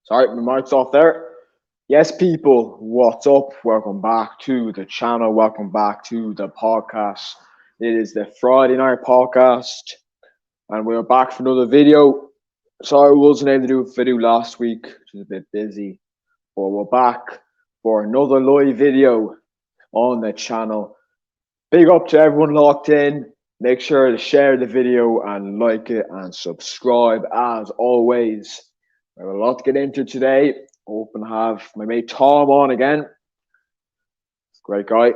Sorry, my mic's off there. Yes, people, what's up? Welcome back to the channel. Welcome back to the podcast. It is the Friday night podcast, and we're back for another video. Sorry, I wasn't able to do a video last week, which was a bit busy, but we're back for another live video on the channel. Big up to everyone locked in. Make sure to share the video and like it and subscribe as always. We have a lot to get into today. Hope and have my mate Tom on again. Great guy.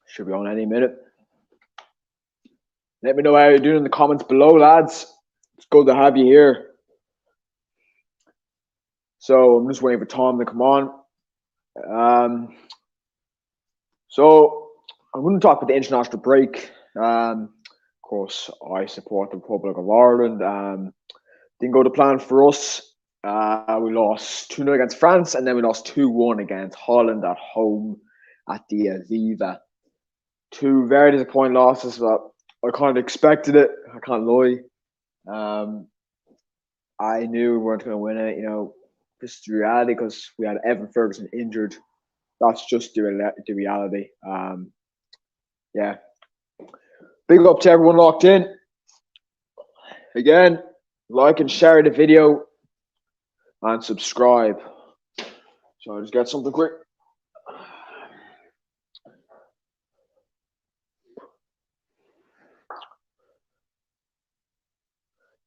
Should be on any minute. Let me know how you're doing in the comments below, lads. It's good to have you here. So I'm just waiting for Tom to come on. So I'm going to talk about the international break. Of course, I support the Republic of Ireland. Didn't go to plan for us. We lost 2-0 against France, and then we lost 2-1 against Holland at home at the Aviva. Two very disappointing losses, but I kind of expected it. I can't lie. I knew we weren't going to win it. This is the reality because we had Evan Ferguson injured. That's just the reality. Yeah. Big up to everyone locked in. Again, like and share the video and subscribe. So I'll just get something quick.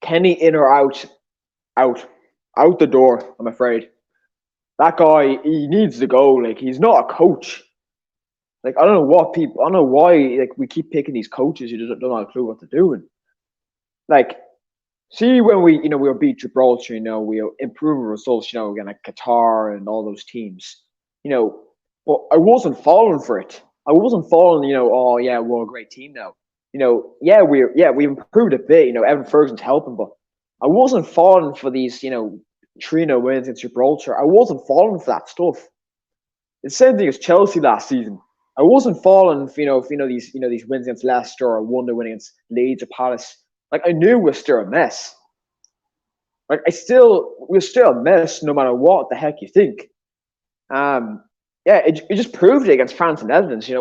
Kenny in or out? Out the door, I'm afraid. That guy, he needs to go. Like, he's not a coach. Like, I don't know why we keep picking these coaches who don't have a clue what they're doing. Like, see when we were beat Gibraltar, we improved results, again like Qatar and all those teams. But I wasn't falling for it. I wasn't falling, oh yeah, we're a great team now. We improved a bit, Evan Ferguson's helping, but I wasn't falling for these, 3-0 wins against Gibraltar. I wasn't falling for that stuff. It's the same thing as Chelsea last season. I wasn't falling for, these wins against Leicester or 1-0 win against Leeds or Palace. Like, I knew we're still a mess. Like, we're still a mess no matter what the heck you think. It just proved it against France and Netherlands. I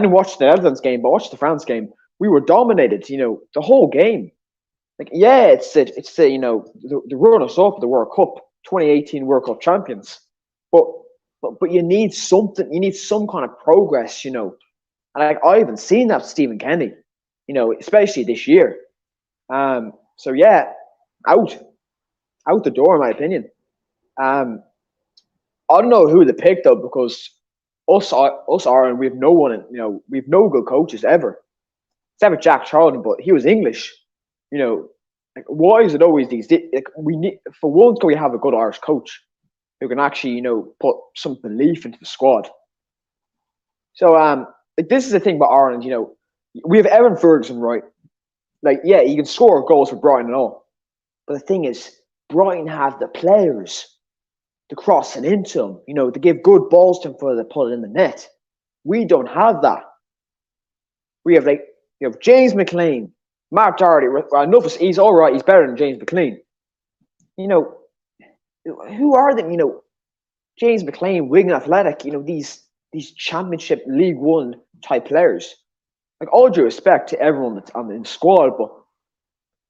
didn't watch the Netherlands game, but I watched the France game. We were dominated, the whole game. Like, yeah, it's the runners up the World Cup, 2018 World Cup champions. But you need something. You need some kind of progress, And I haven't seen that Stephen Kenny, especially this year. So yeah, out the door, in my opinion. I don't know who they picked up because us Ireland, we have no one. We have no good coaches ever. Except for Jack Charlton, but he was English. Like, why is it always these? Like, we need, for once, can we have a good Irish coach who can actually, put some belief into the squad. So, like, this is the thing about Ireland. We have Evan Ferguson, right? Like, yeah, he can score goals for Brighton and all, but the thing is, Brighton have the players to cross it into him. To give good balls to him for to put it in the net. We don't have that. We have James McLean. Mark Doherty, enough. He's all right. He's better than James McLean. Who are them? James McLean, Wigan Athletic. These Championship League One type players. Like, all due respect to everyone that's in the squad, but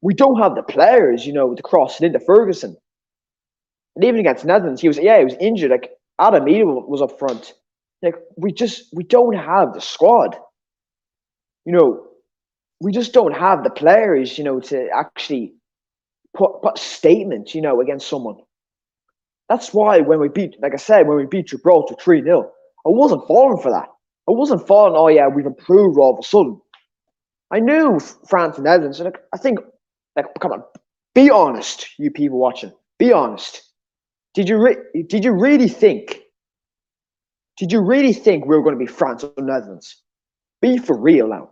we don't have the players, to cross it into Ferguson. And even against Netherlands, he was injured. Like, Adam Eaton was up front. Like, we don't have the squad. We just don't have the players, to actually put a statement, against someone. That's why when we beat Gibraltar 3-0, I wasn't falling for that. I wasn't falling, oh yeah, we've improved all of a sudden. I knew France and Netherlands, and come on, be honest, you people watching. Be honest. Did you really think we were going to beat France or Netherlands? Be for real now.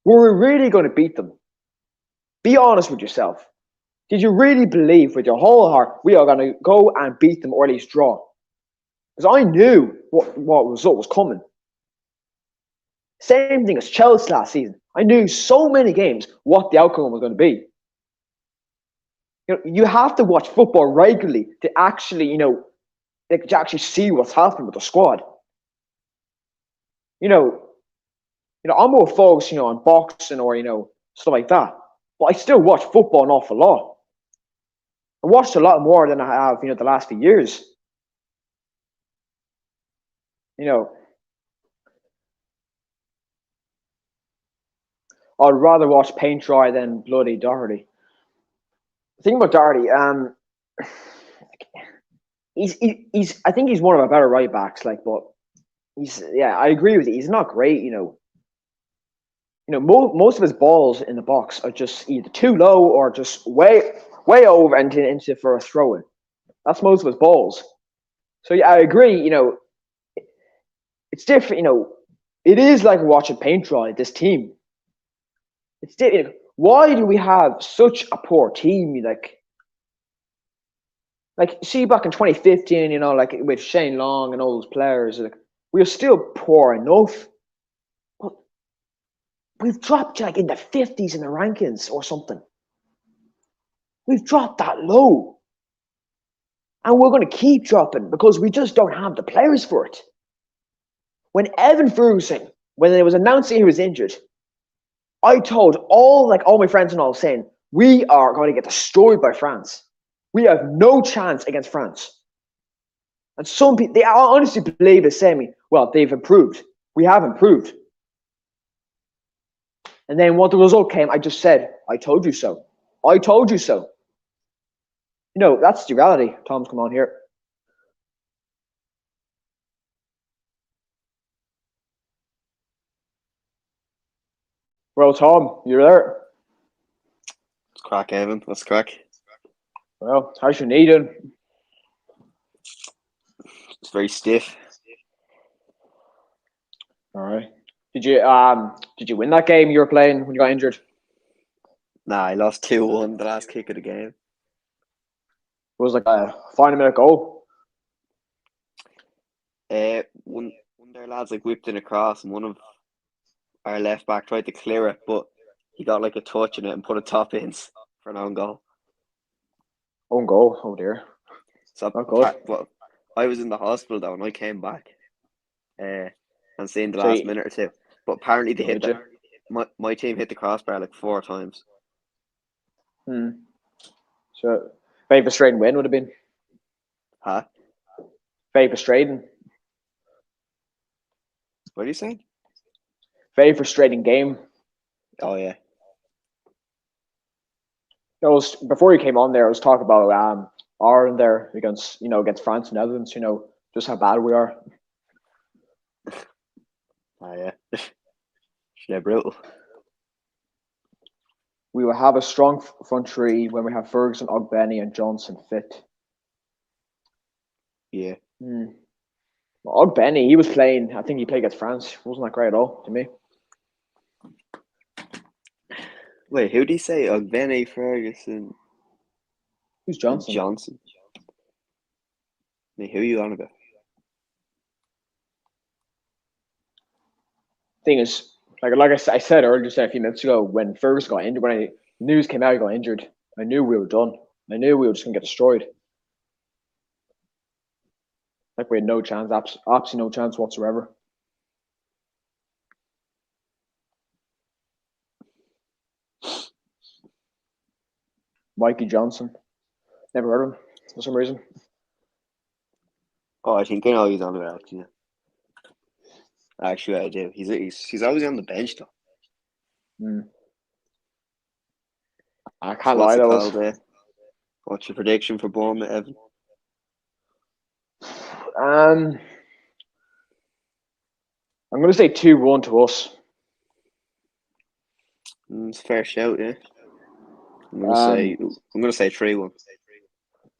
Were we really going to beat them? Be honest with yourself. Did you really believe with your whole heart we are going to go and beat them or at least draw? Because I knew what result was coming. Same thing as Chelsea last season. I knew so many games what the outcome was going to be. You have to watch football regularly to actually, to actually see what's happening with the squad. You know, I'm more focused, on boxing or stuff like that. But I still watch football an awful lot. I watched a lot more than I have, the last few years. You know, I'd rather watch paint dry than bloody Doherty. The thing about Doherty, he's I think he's one of our better right backs. Like, but I agree with you. He's not great. Most of his balls in the box are just either too low or just way over into for a throw in. That's most of his balls. So yeah, I agree. It's different. It is like watching paint dry. This team. It's different. Why do we have such a poor team? Like see back in 2015, like with Shane Long and all those players, like we are still poor enough. But we've dropped like in the 50s in the rankings or something. We've dropped that low. And we're going to keep dropping because we just don't have the players for it. When Evan Ferguson, when it was announced he was injured, I told all my friends and all saying, we are going to get destroyed by France. We have no chance against France. And some people, they honestly believe it, saying, well, they've improved. We have improved. And then when the result came, I just said, I told you so. I told you so. That's the reality. Tom's come on here. Well, Tom, you're there. What's crack, Evan? What's crack? Well, how's your knee doing? It's very stiff. All right. Did you win that game you were playing when you got injured? Nah, I lost 2-1 the last kick of the game. It was like a final minute goal. One of their lads whipped in across, and one of our left back tried to clear it, but he got a touch in it and put a top in for an own goal. Own goal? Oh dear. So well, I was in the hospital though, and I came back, and seen the last minute or two. But apparently they hit my team hit the crossbar 4 times. So very frustrating win would have been. Huh? Very frustrating. What are you saying? Very frustrating game. Oh yeah. Before you came on there, I was talking about Ireland there against France and Netherlands. Just how bad we are. Oh yeah. Yeah, brutal. We will have a strong front three when we have Ferguson, Ogbenny, and Johnson fit. Yeah. Well, Ogbenny, he was playing. I think he played against France. Wasn't that great at all to me. Wait, who did he say? Ogbenny, Ferguson. Who's Johnson? Johnson. Who are you on about? Thing is, like I said earlier, just a few minutes ago, when Ferguson got injured, when news came out he got injured, I knew we were done. I knew we were just going to get destroyed. Like we had no chance, absolutely no chance whatsoever. Mikey Johnson. Never heard of him for some reason. Oh, I think I know who he's on about. Yeah. Actually, I do. He's always on the bench though. I can't lie. That was. What's your prediction for Bournemouth, Evan? I'm going to say 2-1 to us. It's a fair shout, yeah. I'm going to say 3-1.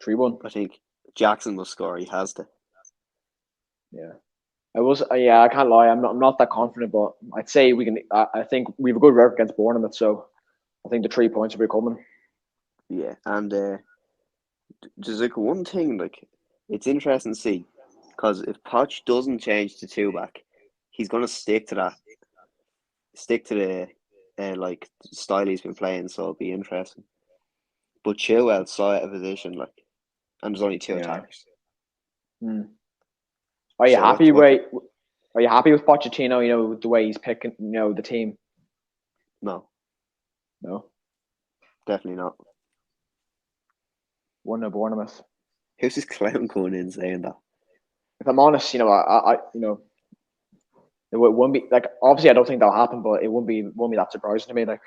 3-1. I think Jackson will score. He has to. Yeah. I can't lie. I'm not that confident, but I'd say we can. I think we have a good record against Bournemouth, so I think the 3 points will be coming. Yeah, and there's one thing it's interesting to see because if Poch doesn't change to 2-back, he's gonna stick to that. Stick to the style he's been playing, so it'll be interesting. But Chilwell saw out of position, like, and there's only two attackers. Mm. Are you So happy Are you happy with Pochettino? You know, with the way he's picking, you know, the team. No, definitely not. One of Bournemouth. Who's this clown coming in saying that? If I'm honest, you know, I you know, it wouldn't be like obviously I don't think that'll happen, but it won't be that surprising to me. Like,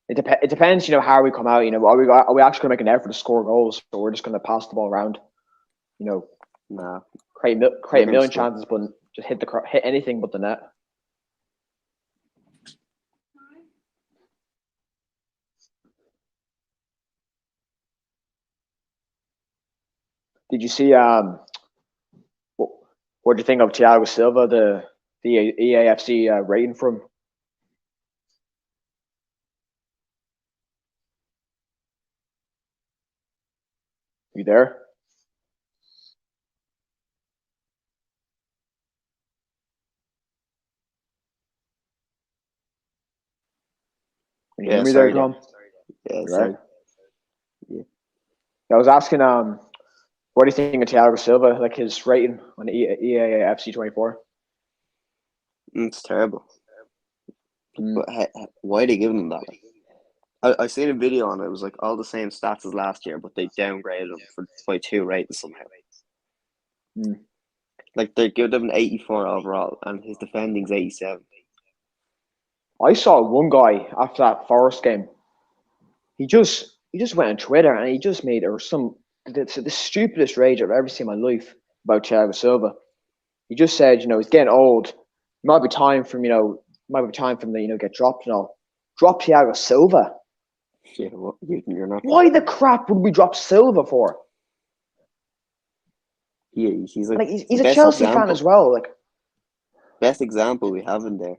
it depends, you know, how we come out. You know, are we actually going to make an effort to score goals, or we're just going to pass the ball around? You know, Nah, create a million chances, but just hit anything but the net. Did you see what do you think of Thiago Silva, the EAFC rating from? You there? Can you hear me there, Tom? Yeah, sorry. Right. Yeah. I was asking, what do you think of Thiago Silva, like his rating on EAFC 24? It's terrible. But why are they giving him that? I seen a video on it. It was like all the same stats as last year, but they downgraded him by 2 ratings somehow. Like they give him an 84 overall, and his defending's 87. I saw one guy after that Forest game. He just went on Twitter and he just made the stupidest rage I've ever seen in my life about Thiago Silva. He just said, you know, he's getting old. It might be time for him, you know, get dropped and all. Drop Thiago Silva. Yeah, well, you're not. Why the crap would we drop Silva for? Yeah, he's like he's a Chelsea fan as well. Like, best example we have in there.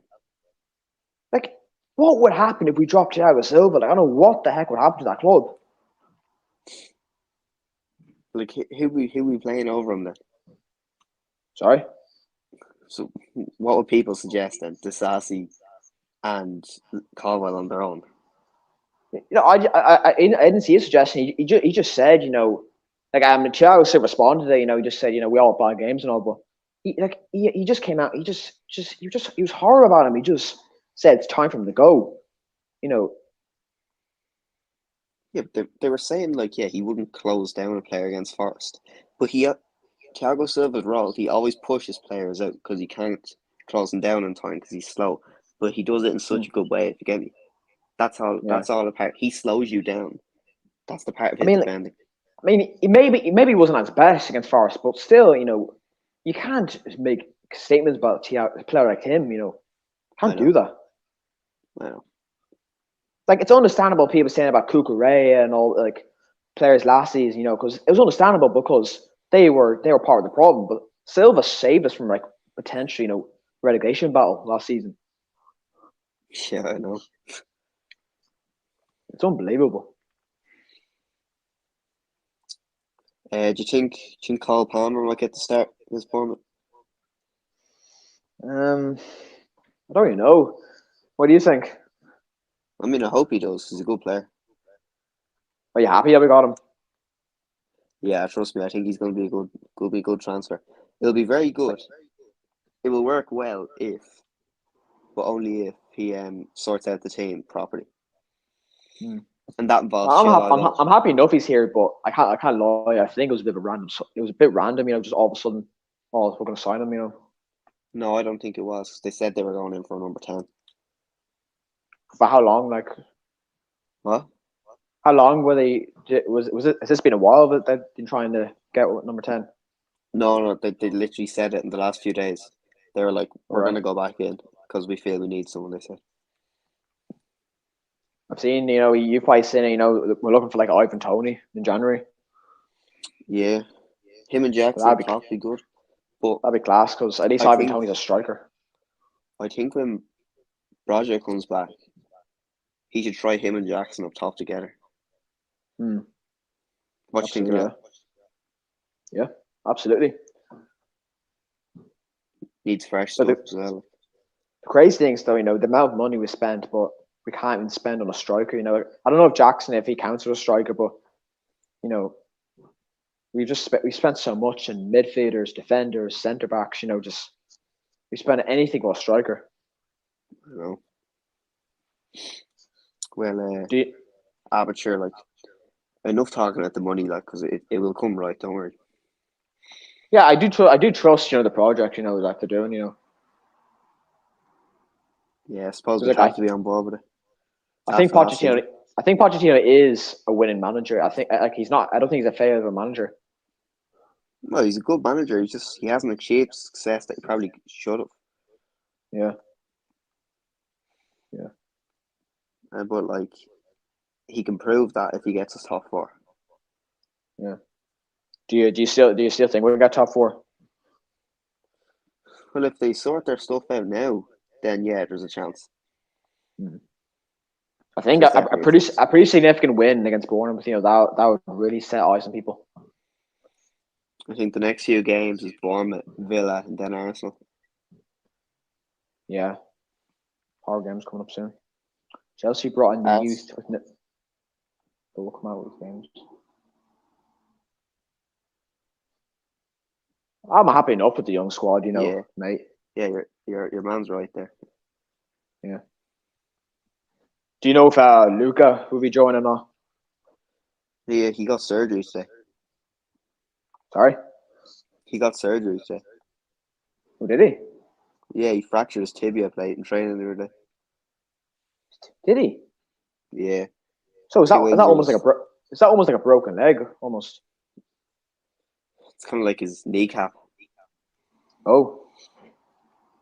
Like, what would happen if we dropped Thiago Silva? Like, I don't know what the heck would happen to that club. Like, who we playing over him then? Sorry. So, what would people suggest then? Disasi and Caldwell on their own. You know, I didn't see a suggestion. He just said, you know, like Thiago Silva responded to it. You know, he just said, you know, we all bad games and all, but he just came out. He was horrible about him. He just said it's time for him to go. You know. Yeah, but they were saying like, yeah, he wouldn't close down a player against Forest, but Thiago Silva's role, he always pushes players out because he can't close them down in time because he's slow. But he does it in such a good way. If you get me, that's all. Yeah. That's all the part. He slows you down. That's the part of his defending. He maybe wasn't at his best against Forest, but still, you know, you can't make statements about a player like him. You know, can't do that. I know. Like, it's understandable people saying about Cucurella and all, like, players last season, you know, because it was understandable because they were part of the problem. But Silva saved us from, like, potentially, you know, relegation battle last season. Yeah, I know. It's unbelievable. Do you think Cole Palmer might get the start this tournament? I don't really know. What do you think? I mean, I hope he does. He's a good player. Are you happy that we got him? Yeah, trust me. I think he's going to be a good transfer. It'll be very good. It will work well but only if he sorts out the team properly. And that involves. I'm happy enough he's here, but I can't lie. I think it was a bit of a random. It was a bit random, you know. Just all of a sudden, we're going to sign him, you know. No, I don't think it was. They said they were going in for number 10. For how long? Like, what? How long were they? Was it? Has this been a while that they've been trying to get number 10? No, they literally said it in the last few days. They were like, "We're going to go back in because we feel we need someone." They said. I've seen, you know, you probably seen it, you know, we're looking for like Ivan Toney in January. Yeah, him and Jackson would be good. But that'd be class because at least Ivan Toney's a striker. I think when Roger comes back, he should try him and Jackson up top together. What do you think of that? Yeah, absolutely. Needs fresh stuff as well. The crazy thing is, though, you know, the amount of money we spent, but we can't even spend on a striker. You know, I don't know if Jackson, if he counts as a striker, but you know, we spent so much in midfielders, defenders, centre backs. You know, just we spent anything on a striker. You know. Well, Do you, but sure, like enough talking about the money, like because it will come right. Don't worry. yeah, I do trust the project. You know that they're doing. You know, Yeah, I suppose 'cause, we'd like have to be on board with it I think after last Pochettino. season. I think Pochettino is a winning manager. I think like he's not. I don't think he's a failure of a manager. Well, he's a good manager. He hasn't achieved success that he probably should have. Yeah, yeah. But like he can prove that if he gets us top four. Yeah. Do you still think we got top four? Well, if they sort their stuff out now, then yeah, there's a chance. I think There's a definitely a pretty chance. a pretty significant win against Bournemouth. You know that would really set eyes on people. I think the next few games is Bournemouth, Villa, and then Arsenal. Yeah. Power games coming up soon. Chelsea brought in the As youth, isn't it? They'll come out with games. I'm happy enough with the young squad. You know, yeah, mate. yeah, your man's right there. Yeah. Do you know if Luca will be joining or not? He got surgery today. Sorry. He got surgery today. Oh, did he? Yeah, he fractured his tibia plate in training the other day. Did he? Yeah, So is two that almost like injuries. is that almost like a broken leg? Almost. It's kind of like his kneecap. Oh,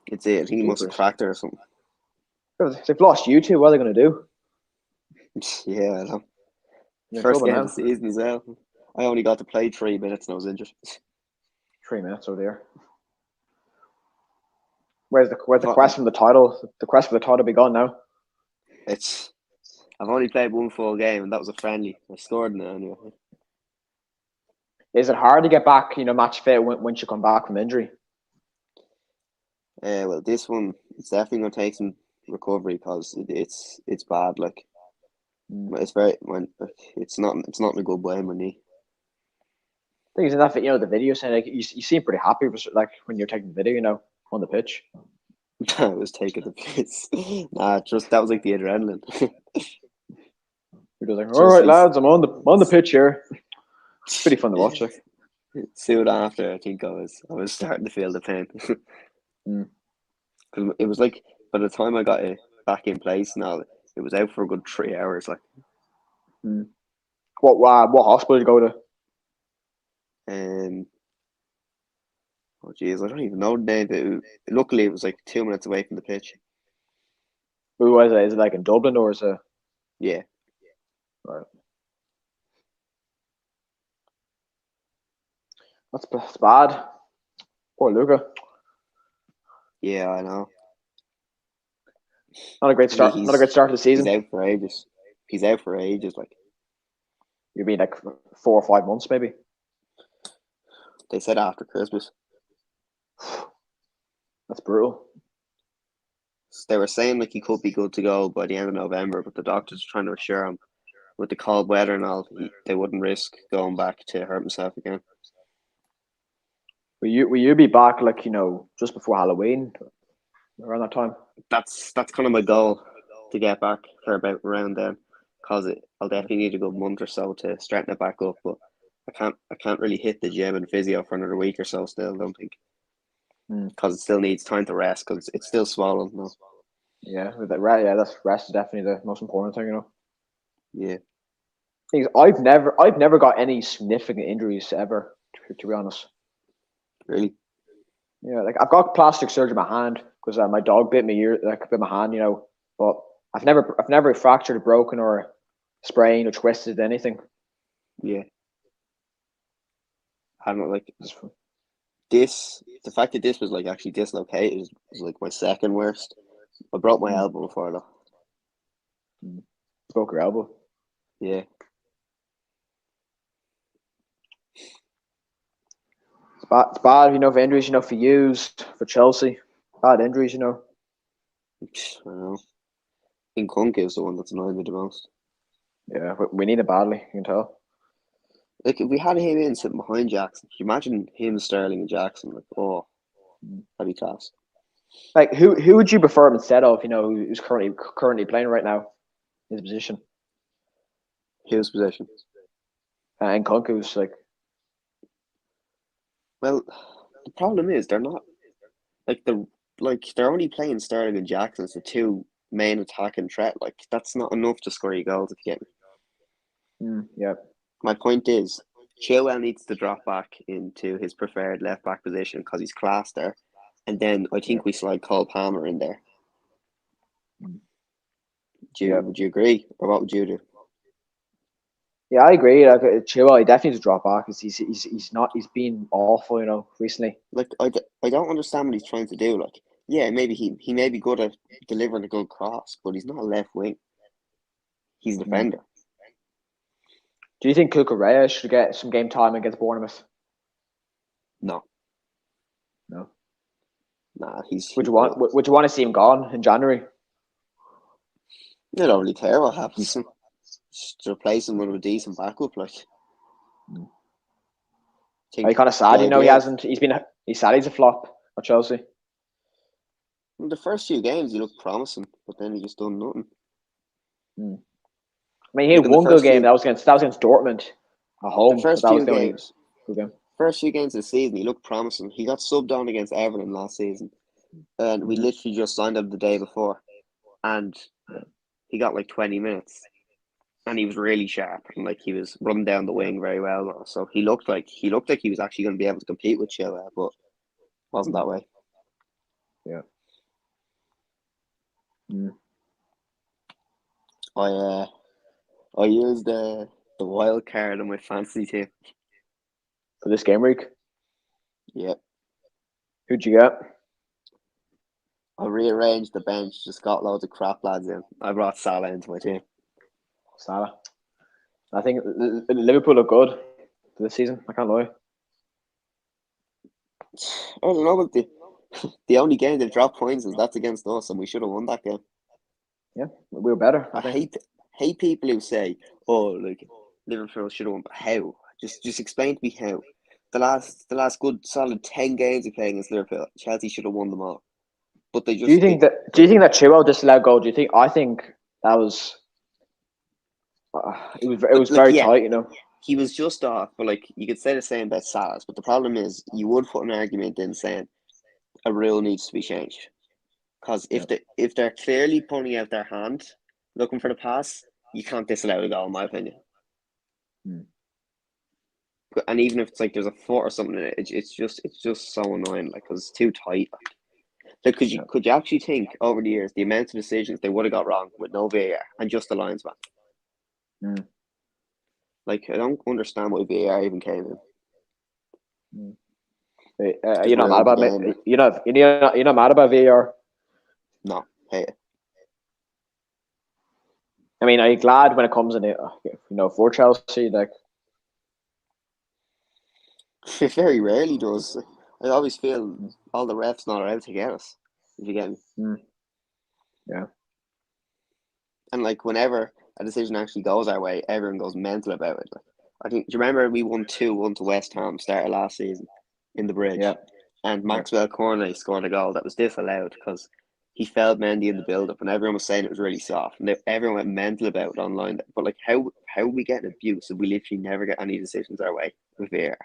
It's it. I think he must have jeepers. cracked it or something. They've lost you two. What are they going to do? Yeah, I know. You're in First trouble game of the now. season as well. I only got to play 3 minutes and I was injured. 3 minutes over there. Where's the But quest from the title? The quest for the title be gone now. it's I've only played one full game and that was a friendly. I scored in it anyway. Is it hard to get back, match fit once you come back from injury? Well, this one it's definitely gonna take some recovery because it's bad. Like it's not in a good way, my knee. I think it's enough. The video saying like you seem pretty happy, like when you're taking the video, on the pitch. I was taking the piss. Nah, just that was like the adrenaline. You're just like, all right, lads, I'm on the pitch here. It's pretty fun to watch. Like. Soon after, I think I was starting to feel the pain. Because it was like by the time I got it back in place, now it was out for a good 3 hours. Like, What hospital did you go to? Oh geez, I don't even know the name. Luckily, it was like 2 minutes away from the pitch. Who was it? Is it like in Dublin or is it? Yeah. Right. That's bad. Poor Luca. Yeah, I know. Not a great start. Not a great start to the He's season. out for ages. He's out for ages. Like You'd be like 4 or 5 months, maybe. they said after Christmas. That's brutal. They were saying like he could be good to go by the end of November, but the doctors are trying to assure him with the cold weather and all, they wouldn't risk going back to hurt himself again. Will you be back like just before Halloween, around that time? That's kind of my goal to get back for about around then, because I'll definitely need a good month or so to straighten it back up. But I can't really hit the gym and physio for another week or so. Still, I don't think, because it still needs time to rest because it's still swollen now. Yeah, with that that's rest is definitely the most important thing. Yeah. Things I've never got any significant injuries ever, to be honest. Really? Yeah, like I've got plastic surgery in my hand because my dog bit my hand, but I've never fractured, broken, or sprained or twisted anything. Yeah. I don't know, like this. The fact that this was like actually dislocated was like my second worst. I broke my elbow before though. Broke your elbow. Yeah. It's bad, for injuries, for yous, for Chelsea. Bad injuries, I don't know. Nkunku is the one that's annoying me the most. Yeah, we need it badly. You can tell. Like if we had him in sitting behind Jackson, can you imagine him, Sterling, and Jackson? Like, oh, that'd be class. Like who would you prefer instead of who's currently playing right now, his position? His position. And Kunku's Well, the problem is they're not like they're only playing Sterling and Jackson as the two main attacking threat. Like that's not enough to score you goals if you get me. Yeah. My point is, Chilwell needs to drop back into his preferred left back position because he's class there, and then I think we slide Cole Palmer in there. Would you agree, or what would you do? Yeah, I agree. Like Chilwell, he definitely needs to drop back because he's been awful, recently. Like I don't understand what he's trying to do. Like yeah, maybe he may be good at delivering a good cross, but he's not a left wing. He's a defender. Do you think Cucurella should get some game time against Bournemouth? No. No. Nah, Would you want to see him gone in January? I don't really care what happens. Just replace him with a decent backup, like. Are you kind of sad? He hasn't. He's sad. He's a flop at Chelsea. Well, the first few games he looked promising, but then he just done nothing. I mean, he had one good game. That was against Dortmund at home. The first few games of the season, he looked promising. He got subbed on against Everton last season, and we literally just signed him the day before, and he got like 20 minutes, and he was really sharp, and like he was running down the wing very well. So he looked like he was actually going to be able to compete with Chilwell, but wasn't that way. Yeah. I used the wild card on my fantasy team for this game week. Yep. Who'd you get? I rearranged the bench, just got loads of crap lads in. I brought Salah into my team. Salah. I think Liverpool look good for this season. I can't lie. I don't know, but the only game they've dropped points is that's against us, and we should have won that game. Yeah, we were better. I hate people who say, "Oh, like Liverpool should have won," but how? Just explain to me how. The last good solid 10 games we played against Liverpool, Chelsea should have won them all. But they just. Do you think that Chilwell disallowed goal? Do you think? I think that was. It was very tight, He was just off, but like you could say the same about Salah. But the problem is, you would put an argument in saying a rule needs to be changed, because if they're clearly putting out their hand, looking for the pass, you can't disallow the goal, in my opinion. And even if it's like there's a foot or something in it, it's just so annoying, like because it's too tight. Like, could you actually think over the years the amount of decisions they would have got wrong with no VAR and just the linesman? Like, I don't understand why VAR even came in. You're not mad about it? You're not mad about VAR? No, hate it. I mean, are you glad when it comes in it? For Chelsea, like. It very rarely does. I always feel all the refs not out to get us. If you get me. Yeah. And like whenever a decision actually goes our way, everyone goes mental about it. Like, I think. Do you remember we won 2-1 to West Ham started last season in the Bridge? Yeah. And Maxwell Cornet scored a goal that was disallowed because he felled Mendy in the build-up, and everyone was saying it was really soft, and everyone went mental about it online. But like, how we get abuse if we literally never get any decisions our way with VAR?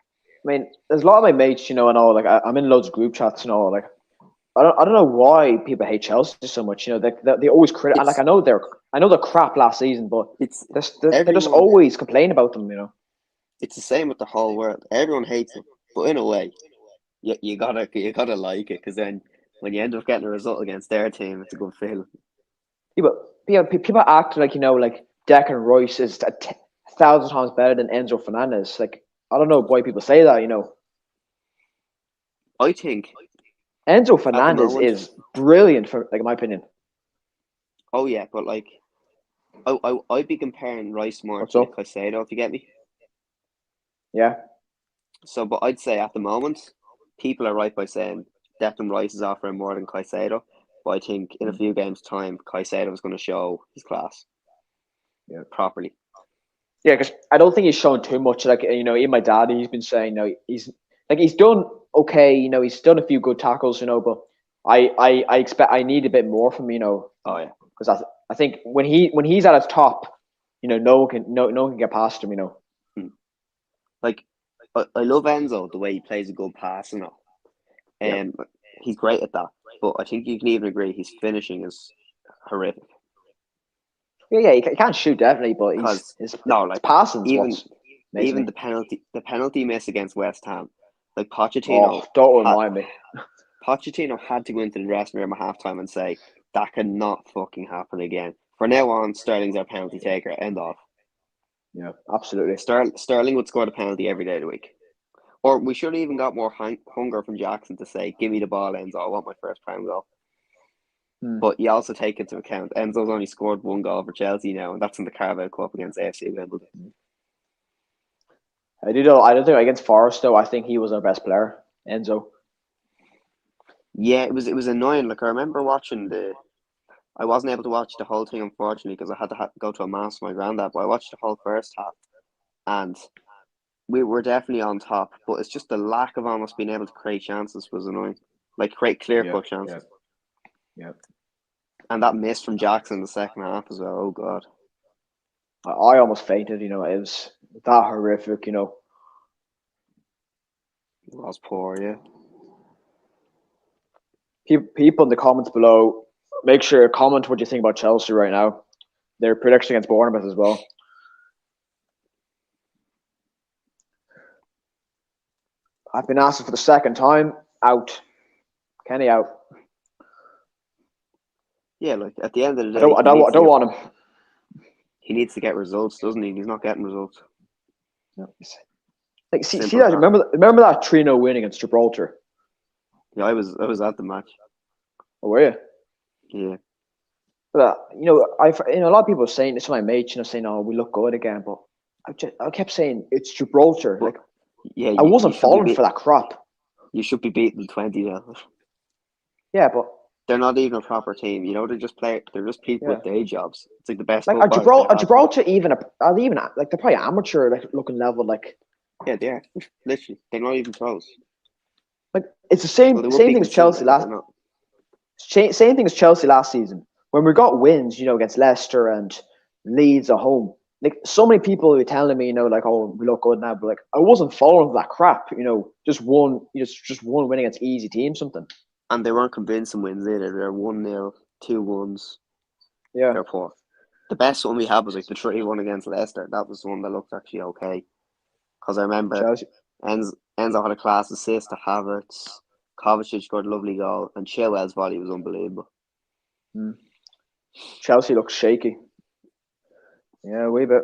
I mean, there's a lot of my mates, and all. Like, I'm in loads of group chats, and all. Like, I don't know why people hate Chelsea so much. They always criticize. Like, I know they're crap last season, but they just always complain about them. It's the same with the whole world. Everyone hates them, but in a way, you gotta like it, because then when you end up getting a result against their team, it's a good feeling. People act like like Declan Rice is 1,000 times better than Enzo Fernandez. Like, I don't know why people say that. I think Enzo Fernandez is brilliant, in my opinion. Oh yeah, but like, I'd be comparing Rice more to Caicedo, if you get me. Yeah. So, but I'd say at the moment, people are right by saying Declan Rice is offering more than Caicedo. But I think in a few games' time, Caicedo was going to show his class properly. Yeah, because I don't think he's shown too much. Like, even my dad, he's been saying, he's done okay. He's done a few good tackles. But I expect I need a bit more from Oh yeah, because I think when he's at his top, no one can get past him. like I love Enzo the way he plays a good pass and all. He's great at that. But I think you can even agree his finishing is horrific. Yeah, he can't shoot definitely, but his passing even the penalty miss against West Ham, like Pochettino. Oh, don't remind me. Pochettino had to go into the dressing room at halftime and say that cannot fucking happen again. From now on, Sterling's our penalty taker. End of. Yeah, absolutely. Sterling would score the penalty every day of the week. Or we should have even got more hunger from Jackson to say, "Give me the ball, Enzo. I want my first Prem goal." But you also take into account Enzo's only scored 1 goal for Chelsea now, and that's in the Carabao Cup against AFC Wimbledon. I don't think against Forest though. I think he was our best player, Enzo. Yeah, it was annoying. Like I remember watching I wasn't able to watch the whole thing unfortunately because I had to go to a mass with my granddad. But I watched the whole first half, and we were definitely on top. But it's just the lack of almost being able to create chances was annoying. Like create clear cut chances. Yeah. And that miss from Jackson in the second half as well. Oh god. I almost fainted. It was that horrific. It was poor, yeah. People in the comments below, make sure to comment what you think about Chelsea right now. Their prediction against Bournemouth as well. I've been asked for the second time. Out. Kenny out. Yeah, like at the end of the day, I don't want him. He needs to get results, doesn't he? He's not getting results. No. Like, see that? Remember that 3-0 win against Gibraltar? Yeah, I was at the match. Oh, were you? Yeah. But a lot of people are saying this. To my mates, saying, "Oh, we look good again," but I kept saying it's Gibraltar. But, yeah, I wasn't falling for that crap. You should be beating 20 now. Yeah, but they're not even a proper team. They're just They're just people with day jobs. It's like the best. Like Gibraltar, even like they're probably amateur looking level. Like, yeah, they are literally. They're not even pros. Like it's the same thing as Chelsea last. Same thing as Chelsea last season when we got wins. Against Leicester and Leeds at home. Like so many people were telling me, like, "Oh, we look good now," but like I wasn't following that crap. Just one win against easy team, something. And they weren't convincing wins either. They're 1-0, 2-1s. Yeah. They're poor. The best one we had was like the 3-1 against Leicester. That was the one that looked actually okay. Because I remember Enzo had a class assist to Havertz. Kovacic scored a lovely goal, and Chilwell's volley was unbelievable. Chelsea looks shaky. Yeah, a wee bit.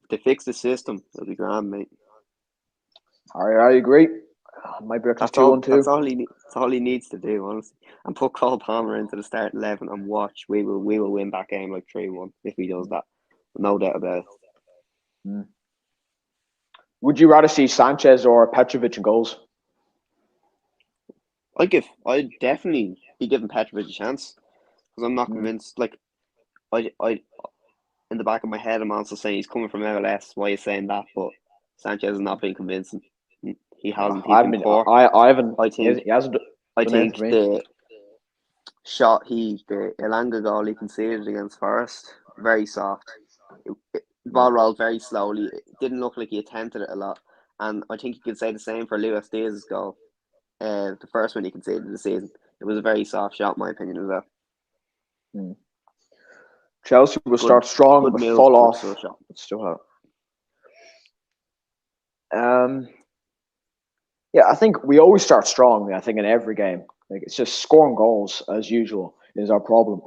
If they fix the system, it'll be grand, mate. I agree. That's all he needs to do, honestly. And put Cole Palmer into the start 11 and watch. We will win that game like 3-1 if he does that. No doubt about it. Would you rather see Sanchez or Petrovic in goals? I'd definitely be giving Petrovic a chance because I'm not convinced. Like, I in the back of my head, I'm also saying he's coming from MLS. Why are you saying that? But Sanchez has not been convincing. He hasn't. He's been poor. I haven't. I think. He hasn't. I think the Elanga goal he conceded against Forest, very soft. The ball rolled very slowly. It didn't look like he attempted it a lot. And I think you could say the same for Luis Diaz's goal. The first one he conceded this season. It was a very soft shot, in my opinion, as well. Chelsea will start strong, but fall off. Still have. Yeah, I think we always start strong. I think in every game, like it's just scoring goals as usual is our problem.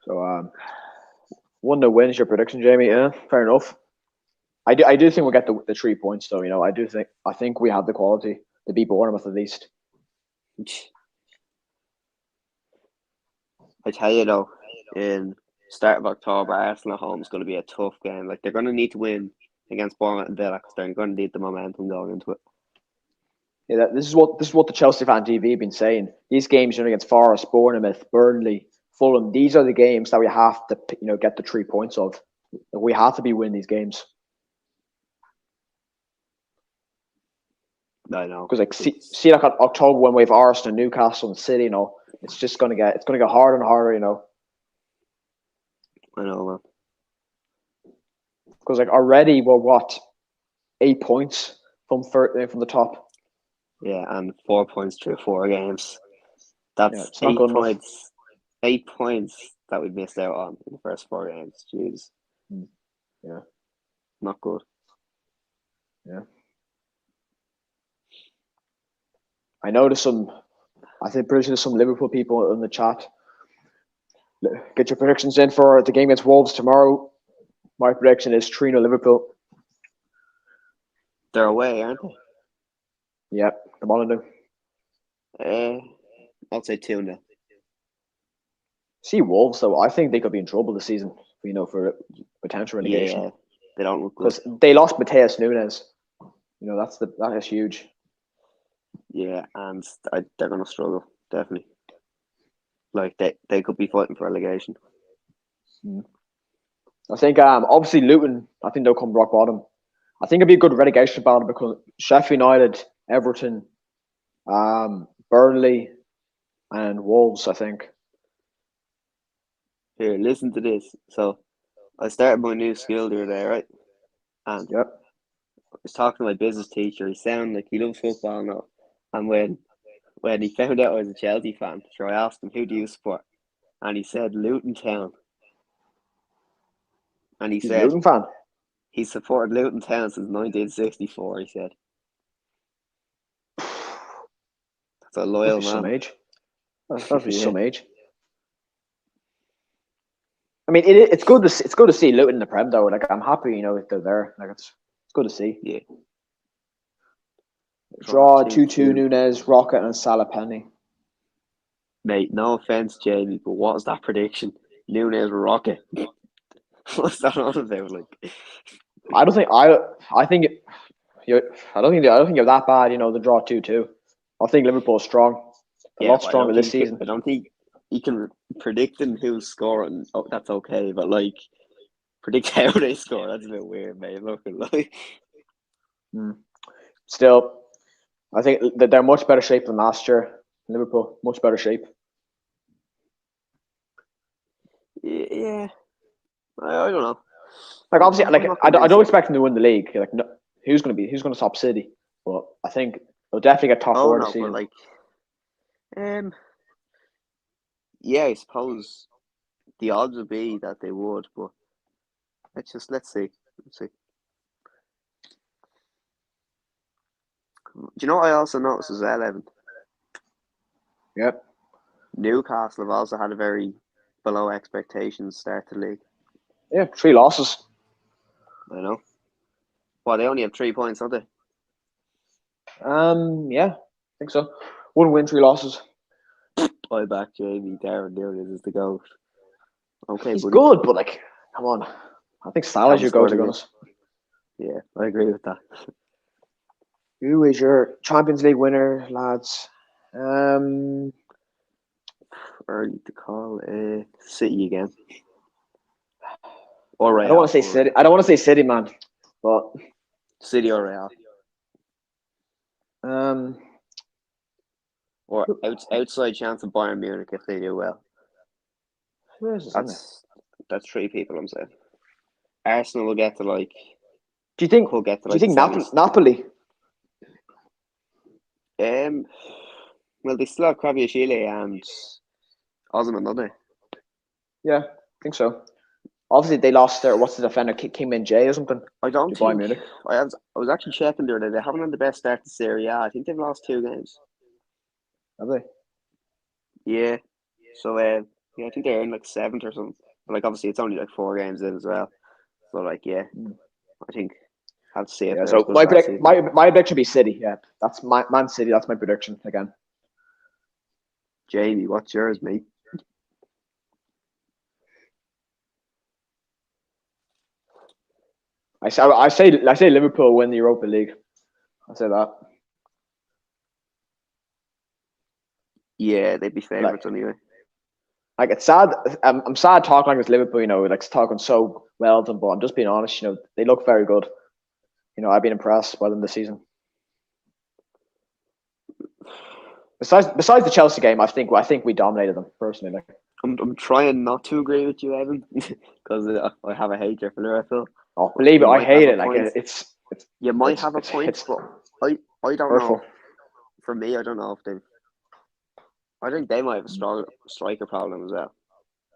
So, 1-0 wins your prediction, Jamie. Yeah, fair enough. I do think we'll get the 3 points, though. I think we have the quality to beat Bournemouth at least. I tell you though, in start of October, Arsenal at home is going to be a tough game. Like they're going to need to win against Bournemouth and Villa because they're going to need the momentum going into it. Yeah, this is what the Chelsea fan TV have been saying. These games, against Forest, Bournemouth, Burnley, Fulham, these are the games that we have to, get the 3 points of. We have to be winning these games. I know, because see like October when we have Arsenal, Newcastle, and City. It's just gonna get harder and harder. I know, man. Because already we're 8 points from the top. Yeah, and 4 points through 4 games. That's it's not 8 good points. Enough. 8 points that we missed out on in the first 4 games. Jeez. Yeah. Not good. Yeah. I know I think pretty sure there's some Liverpool people in the chat. Get your predictions in for the game against Wolves tomorrow. My prediction is 3-0 Liverpool. They're away, aren't they? Yeah, the Molyneux. I'll say 2-0. See Wolves though. I think they could be in trouble this season. For potential relegation. Yeah, they don't look good. Because they lost Mateus Nunes. That is huge. Yeah, and they're going to struggle, definitely. Like, they could be fighting for relegation. I think, obviously, Luton, I think they'll come rock bottom. I think it'll be a good relegation battle because Sheffield United, Everton, Burnley, and Wolves, I think. Here, listen to this. So, I started my new skill the other day, right? And yep. I was talking to my business teacher. He sounded like he loves football now. And when he found out I was a Chelsea fan, so I asked him, who do you support? And he said Luton Town. And He's a Luton fan? He supported Luton Town since 1964, he said. That's a loyal man. Some age. That'd be some age. I mean, it's good to see Luton in the Prem though. Like, I'm happy, if they're there. Like, it's good to see. Yeah. Draw 2-2 Nunes, Rocket, and Salah Penny. Mate, no offense, Jamie, but what was that prediction? Nunes Rocket. What's that on about? Like, I don't think you're that bad. The draw 2-2. I think Liverpool's strong. A lot stronger this season. I don't think you can predicting who's scoring. Oh, that's okay, but like predict how they score. That's a bit weird, mate. Looking like. Still, I think that they're much better shape than last year. Liverpool, much better shape. Yeah, I don't know. Like, obviously, like I don't expect them to win the league. Like, no, who's going to stop City? But I think they'll definitely get top 4 this season. But yeah, I suppose the odds would be that they would, but let's see. Do you know what I also noticed as well, Evan? Yep. Newcastle have also had a very below expectations start to the league. Yeah, 3 losses. I know. Well, they only have 3 points, don't they? Yeah, I think so. 1 win, 3 losses. I back Jamie. Darren Nunes is the GOAT. Okay, he's buddy. good, but like, come on. I think Salah's your GOAT, to be honest. Yeah, I agree with that. Who is your Champions League winner, lads? Early to call City again. Or Real. I don't want to say City. I don't want to say City, man. But City or Real. Or outside chance of Bayern Munich if they do well. That's 3 people I'm saying. Arsenal will get to like. Do you think Napoli? Well, they still have Kvaratskhelia and Osimhen, don't they? Yeah, I think so. Obviously, they lost their what's the defender, Kim Min-jae or something. I don't think. Munich. I was actually checking there. They haven't had the best start to Serie A. I think they've lost 2 games. Have they? Yeah. So I think they're in like 7th or something. But like obviously, it's only like 4 games in as well. So like I think I'll see it. Yeah. So my prediction be City. Yeah, that's my Man City. That's my prediction again. Jamie, what's yours, mate? I say Liverpool win the Europa League. I say that. Yeah, they'd be Like, favourites anyway. like it's sad. I'm sad talking like this Liverpool. Like talking so well of them, but I'm just being honest. They look very good. I've been impressed by them this season. Besides the Chelsea game, I think we dominated them personally. Like, I'm trying not to agree with you, Evan, because I have a hatred for Liverpool. oh, believe it, You I might have hate a it. Like point. it's You might it's have a it's point, it's but I don't know. hurtful. For me, I don't know if they. I think they might have a strong striker problem as well.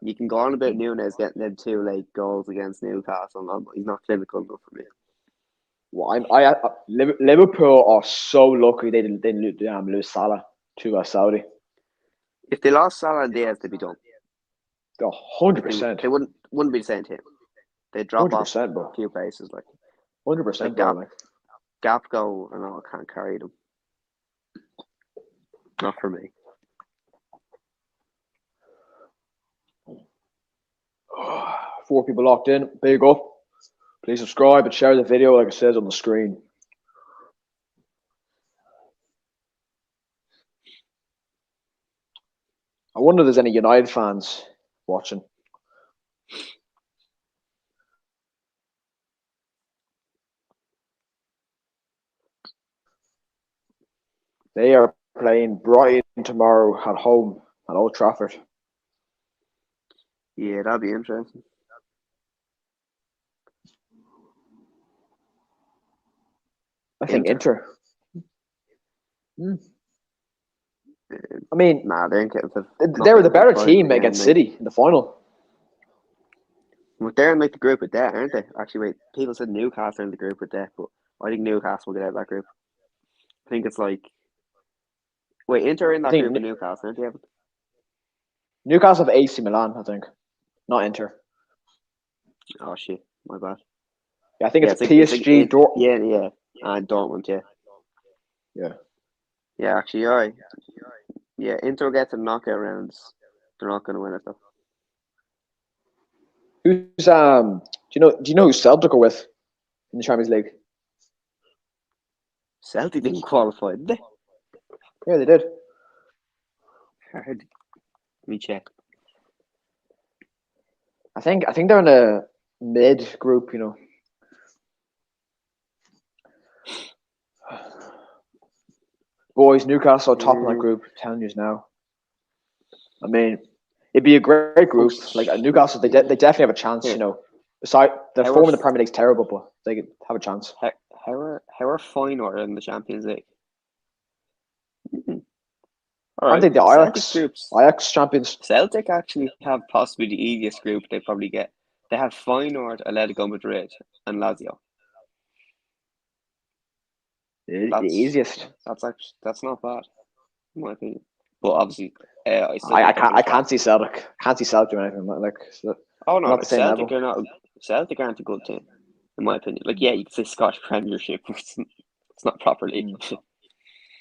You can go on about Nunes getting them 2 late goals against Newcastle, but he's not clinical enough for me. Well, Liverpool are so lucky they didn't lose Salah to Saudi. If they lost Salah and Diaz, they'd be done. 100%. They wouldn't be the same team. They'd drop off 100%, bro. a few places. Like 100%, bro. Like, Gapco, I know I can't carry them. Not for me. Four people locked in. Big up. Please subscribe and share the video like it says on the screen. I wonder if there's any United fans watching. They are playing Brighton tomorrow at home at Old Trafford. Yeah, that'd be interesting. I think Inter. I mean, nah, they ain't getting to. They were the better team against City in the final. Well, they're in like the group with that, aren't they? Actually, wait, people said Newcastle are in the group with that, but I think Newcastle will get out of that group. I think it's like. Wait, Inter are in that group with Newcastle, aren't they? Newcastle have AC Milan, I think. Not Inter. Oh shit, my bad. Yeah, I think it's PSG, Dortmund. Yeah. And Dortmund, yeah. Yeah. Yeah, actually, you're right. Yeah, Inter get to knockout rounds. They're not going to win it though. Who's do you know who Celtic are with in the Champions League? Celtic didn't qualify, did they? Yeah, they did. Let me check. I think they're in a mid group, Boys, Newcastle top of that group. I'm telling you now. I mean, it'd be a great group. Like Newcastle, they definitely have a chance. Besides, their form in the Premier League's terrible, but they could have a chance. How are Feyenoord in the Champions League? All right. I think the Ajax champions. Celtic actually have possibly the easiest group they probably get. They have Feyenoord, Atletico Madrid, and Lazio. The easiest. That's not bad, in my opinion. But obviously, I can't see Celtic. Can't see Celtic doing anything like. Oh no, like Celtic are not. Celtic aren't a good team, in my opinion. Like, yeah, you could say Scottish Premiership, but it's not proper league.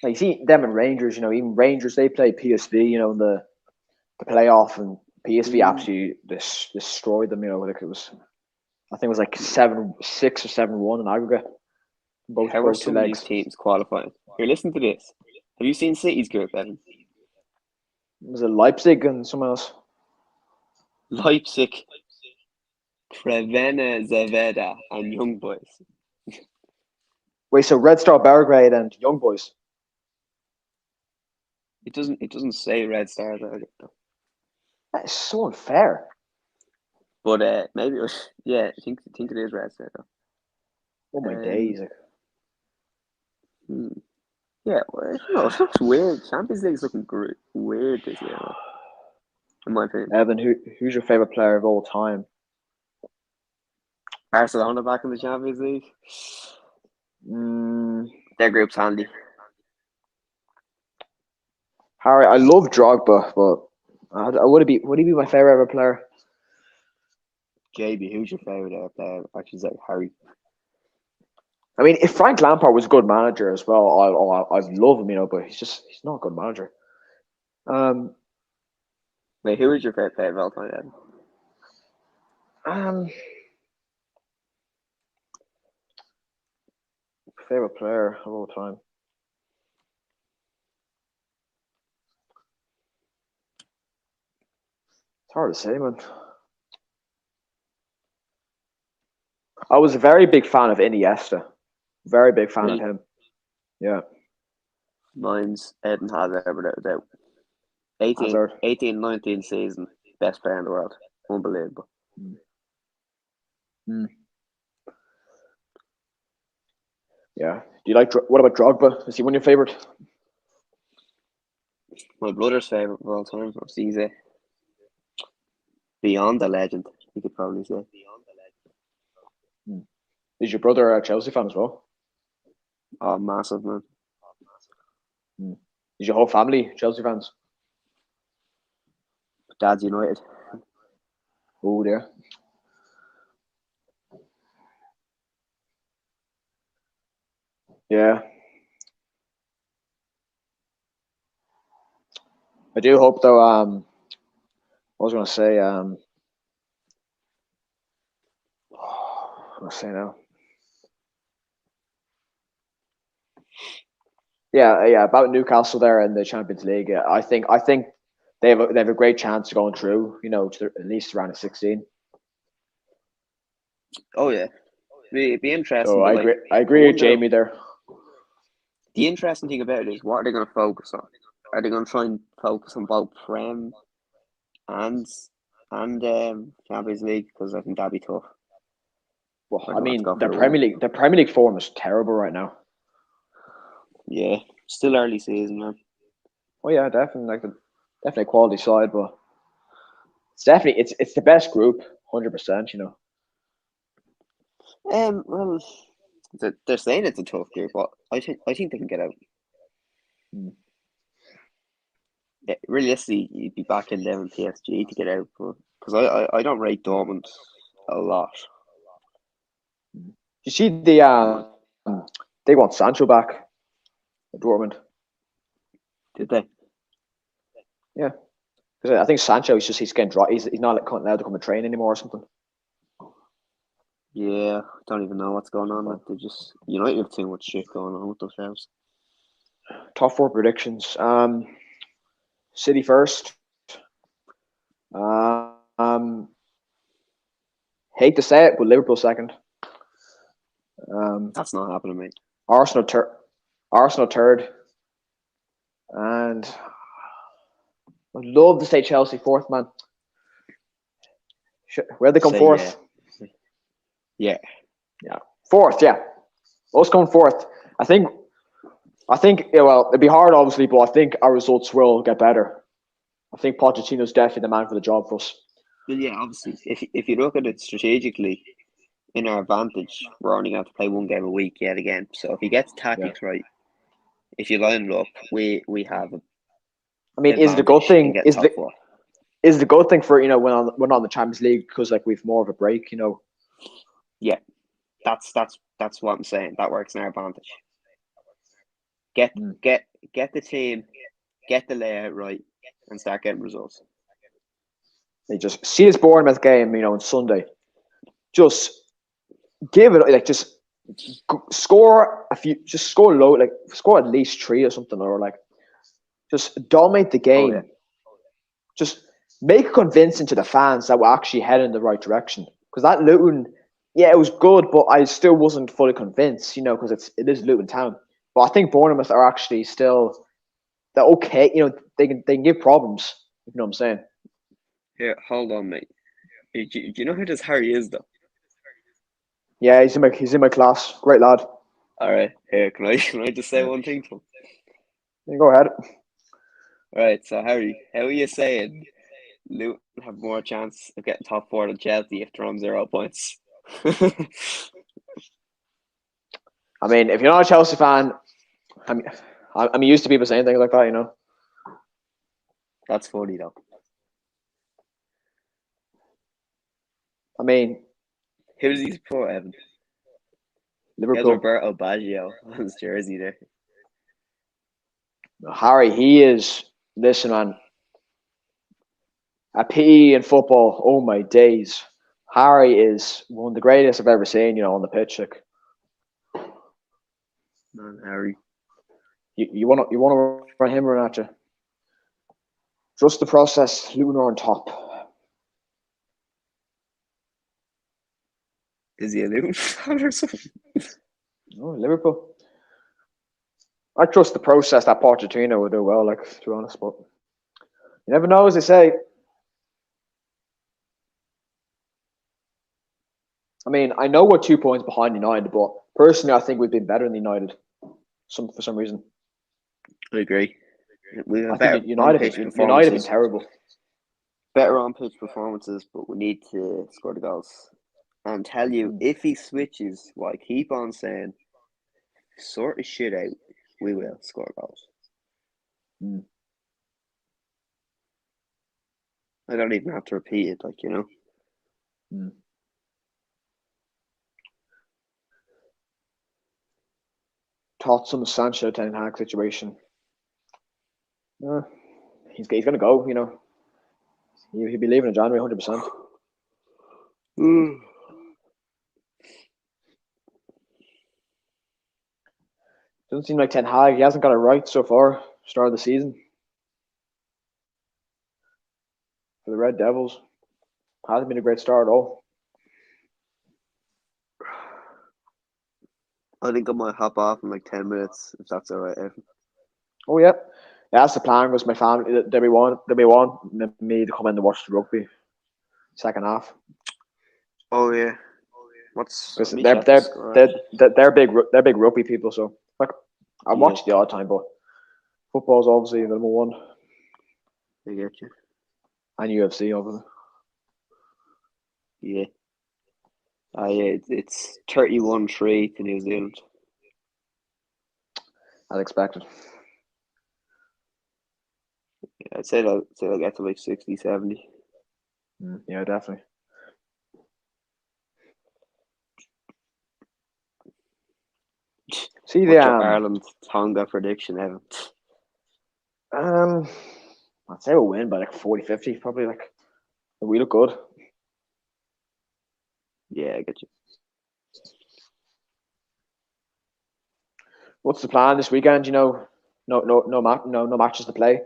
Like, you see them and Rangers. Even Rangers, they play PSV. In the playoff, and PSV absolutely destroyed them. Like it was. I think it was like 7-6 or 7-1 in aggregate. How are some of these teams qualifying? Here, listen to this. Have you seen City's group, Evan? Was it Leipzig and someone else? Leipzig, Crvena Zvezda, and Young Boys. Wait, so Red Star Belgrade and Young Boys? It doesn't say Red Star Belgrade though. That is so unfair. But maybe I think it is Red Star though. Oh my days! Yeah, well, no, it looks weird. Champions League's looking weird this year, in my opinion. Evan, who's your favorite player of all time? Barcelona back in the Champions League. Their group's handy. Harry, I love Drogba, but would he be my favorite ever player? JB, who's your favorite ever player? Actually, it's like Harry. I mean, if Frank Lampard was a good manager as well, I'd love him, but he's not a good manager. Wait, who is your favorite player of all time then? Favorite player of all time. It's hard to say, man. I was a very big fan of Iniesta. Very big fan of Really, him. Yeah, mine's Eden Hazard without a doubt. 18, Hazard. 18, 19 season, best player in the world. Unbelievable. Mm. Yeah. Do you like? What about Drogba? Is he one of your favorite? My brother's favourite of all time. He's beyond a legend, you could probably say. Mm. Is your brother a Chelsea fan as well? Oh, massive, man. Mm. Is your whole family Chelsea fans? Dad's United. Oh dear. Yeah. I do hope though. I was going to say. I'll say now. Yeah. About Newcastle there in the Champions League. I think they have a great chance of going through. You know, to at least around a 16. Oh, yeah. It'd be interesting, So but I like, agree. I I agree with wonder. Jamie there. The interesting thing about it is, what are they going to focus on? Are they going to try and focus on both Prem and Champions League? Because I think that'd be tough. Well, Or I do you want to mean, go for the win? The Premier League form is terrible right now. Yeah, still early season, man. Oh yeah, definitely definitely a quality side, but it's the best group, 100%. You know. Well, they're saying it's a tough group, but I think they can get out. Mm. Yeah, realistically, you'd be back in there in PSG to get out, because I don't rate Dortmund a lot. You see they want Sancho back at Dortmund. Did they? Yeah, because I think Sancho he's getting dry. He's not allowed to come and train anymore or something. Yeah, don't even know what's going on. Like, they just United have too much shit going on with themselves. Top four predictions. City first. Um, hate to say it, but Liverpool second. That's not happening, mate. Arsenal Arsenal third, and I'd love to say Chelsea fourth, man. Where they come Say yeah, fourth? yeah. Yeah, fourth. Yeah, us coming fourth. I think. Yeah, well, it'd be hard, obviously, but I think our results will get better. I think Pochettino's definitely the man for the job for us. Well, yeah, obviously, if you look at it strategically, in our advantage, we're only going to play one game a week yet again. So if he gets Yeah. tactics right, if you line it up, we have an I mean, is the good advantage in thing getting top four. is the good thing for when on the Champions League because like we've more of a break, you know. Yeah, that's what I'm saying. That works in our advantage. Get the team, get the layout right, and start getting results. They just see this Bournemouth game, you know, on Sunday. Just give it like just score a few, just score low, like score at least 3 or something, or like just dominate the Oh game. yeah. Just make it convincing to the fans that we're actually heading in the right direction. Because that Luton, yeah, it was good, but I still wasn't fully convinced, you know, because it is Luton Town. But I think Bournemouth are actually still they're okay. You know, they can give problems. You know what I'm saying? Here, hold on, mate. Do you know who this Harry is, though? Yeah, he's in my class. Great lad. All right, here, can I just say one thing to him? You go ahead. All right, so Harry, how are you saying Luton have more chance of getting top four than Chelsea if they're on 0 points? I mean, if you're not a Chelsea fan, I'm used to people saying things like that, you know. That's funny though. I mean, Who's he support, Evan? He has Liverpool. Roberto Baggio on his jersey there. Harry, he is. Listen, man. A PE in football. Oh my days. Harry is one of the greatest I've ever seen. You know, on the pitch. Like, Man, Harry. You want to run him or not? Trust the process. Luton are on top. Is he a Luton fan or something? Oh, Liverpool. I trust the process that Pochettino will do well. Like, to be honest, but you never know, as they say. I mean, I know we're 2 points behind United, but personally, I think we've been better than United. For some reason, I agree. We have I better think on pitch United have been performances. terrible. Better on pitch performances, but we need to score the goals. And tell you, if he switches, what I keep on saying, sort his shit out, we will score goals. Mm. I don't even have to repeat it, like, you know. Mm. Thoughts on the Sancho Ten Hag situation? He's going to go. You know, he'll be leaving in January, 100%. Doesn't seem like Ten Hag. He hasn't got it right so far. Start of the season for the Red Devils. Hasn't been a great start at all. I think I might hop off in like 10 minutes, if that's all right, Evan. Oh yeah, that's the plan. Was my family they want me to come in to watch the rugby second half. Oh yeah, what's Because they're big rugby people. So like I watch the odd time, but football's obviously the number one. I get you. And UFC over there. Yeah. It's 31-3 to New Zealand. As expected. Yeah, I'd say they'll get to like 60, 70. Yeah, definitely. See What's your Ireland Tonga prediction, Evan? I'd say we'll win by like 40-50, probably. Like we look good. Yeah, I get you. What's the plan this weekend? You know, no matches to play.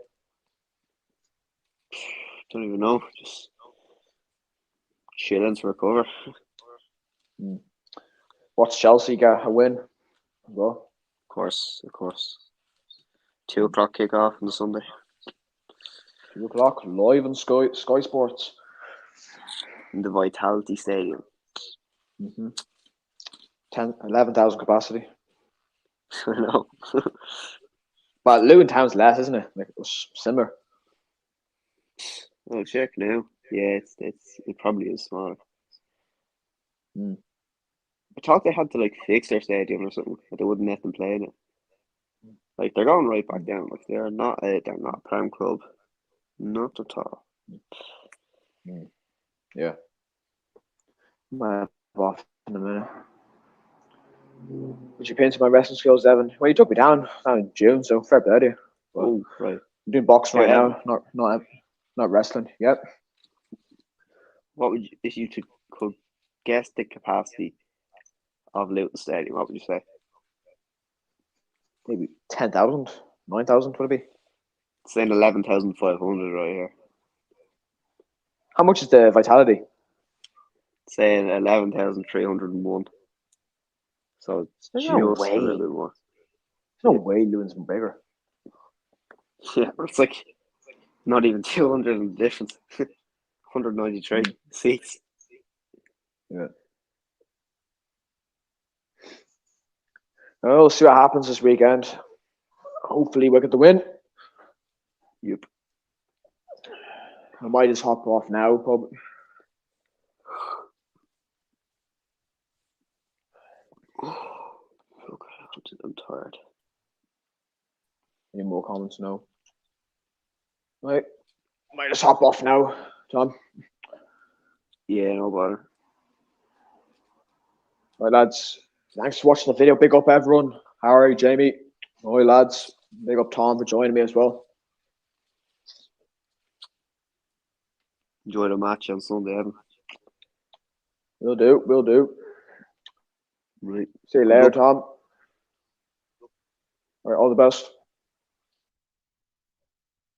Don't even know. Just chilling to recover. What's Chelsea got a win? Well, of course. 2:00 kickoff on the Sunday. 2:00 live on Sky Sports. In the Vitality Stadium. 11,000 capacity. I know. But Luton Town's less, isn't it? Like it was similar. I'll check now. Yeah, it probably is smaller. I thought they had to like fix their stadium or something, but they wouldn't let them play in it. Like they're going right back down. Like they're not a prime club, not at all. Yeah. Might have off in a minute. Would you pay into my wrestling skills, Evan? Well, you took me down in June, so fair play to you. Oh, right. I'm doing boxing right now, not wrestling. Yep. What would you, if you could guess the capacity of Luton Stadium? What would you say? Maybe 10,000, 9,000. Would it be? It's saying 11,500 right here. How much is the Vitality? It's saying 11,301. So it's There's just no a way. little bit more. There's no way Luton's bigger. Yeah, it's like not even 200 in the difference. 193 seats. Yeah. We'll see what happens this weekend. Hopefully we get the win. Yep. I might just hop off now, probably. Okay, I'm tired. Any more comments? No. Right. Might just hop off now, Tom. Yeah, no bother. Right, lads. Thanks for watching the video. Big up, everyone. Harry, Jamie. Hi, lads. Big up, Tom, for joining me as well. Enjoy the match on Sunday, Evan. Will do. Right. See you later, Tom. All right, all the best.